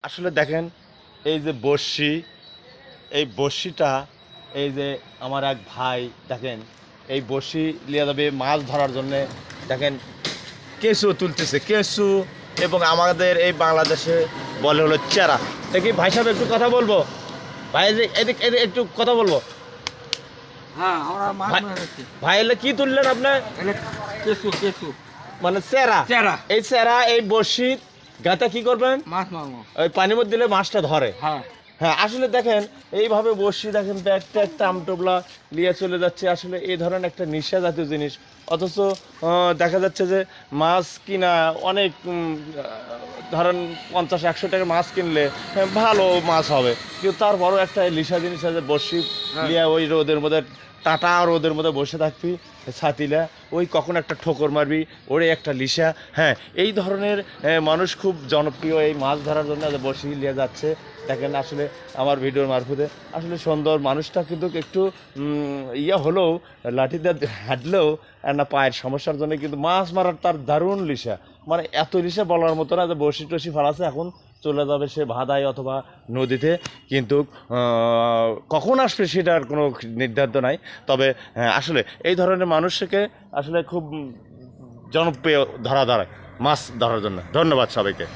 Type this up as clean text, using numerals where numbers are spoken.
আসলে দেখেন এই যে বড়শি, এই বড়শিটা এই যে আমার এক ভাই দেখেন এই বড়শি নিয়ে যাবে মাছ ধরার জন্যে। দেখেন কেঁচু তুলতেছে, কেঁচু, এবং আমাদের এই বাংলাদেশে বলে হলো চেরা। দেখি ভাই সাহেব একটু কথা বলবো, ভাই যে এদিক এদিক একটু কথা বলবো। হ্যাঁ, আমরা মাছ ভাই- ধরে রাখছি। ভাই এলে কি তুললেন আপনি? এটা কেঁচু কেঁচু মানে চেরা। চেরা। এই চেরা এই বড়শি গাঁথা কি করবেন? মাছ মারবো। ওই পানির মধ্যে দিলে মাছটা ধরে। হ্যাঁ, হ্যাঁ, আসলে দেখেন এইভাবে বসি দেখেন একটা একটা আমটোবলা নিয়ে চলে যাচ্ছে। আসলে এই ধরনের একটা নেশা জাতীয় জিনিস, অথচ দেখা যাচ্ছে যে মাছ কিনা অনেক ধরেন 50-100 টাকার মাছ কিনলে ভালো মাছ হবে, কিন্তু তারপরও একটা নেশা জিনিস আছে বসি নিয়ে ওই রোদের মধ্যে টাটা রোদের মধ্যে বসে থাকবি ছাতিলা, ওই কখন একটা ঠোকর মারবি, ওরে একটা লিসা। হ্যাঁ, এই ধরনের মানুষ খুব জনপ্রিয় এই মাছ ধরার জন্য বসি নিয়ে যাচ্ছে। দেখেন আসলে আমার ভিডিওর মারফতে আসলে সুন্দর মানুষটা কিন্তু একটু ইয়া হলেও লাঠিতে হাঁটলেও না পায়ের সমস্যার জন্য কিন্তু মাছ মারার তার দারুণ লিসা, মানে এত লিসা বলার মতো না যে বসি টসি ফালাচ্ছে এখন চলে যাবে সে ভাদায় অথবা নদীতে, কিন্তু কখন আসবে সেটার কোনো নির্ধারিত নাই। তবে আসলে এই ধরনের মানুষকে আসলে খুব জনপ্রিয় ধরা দাঁড়ায় মাছ ধরার জন্য। ধন্যবাদ সবাইকে।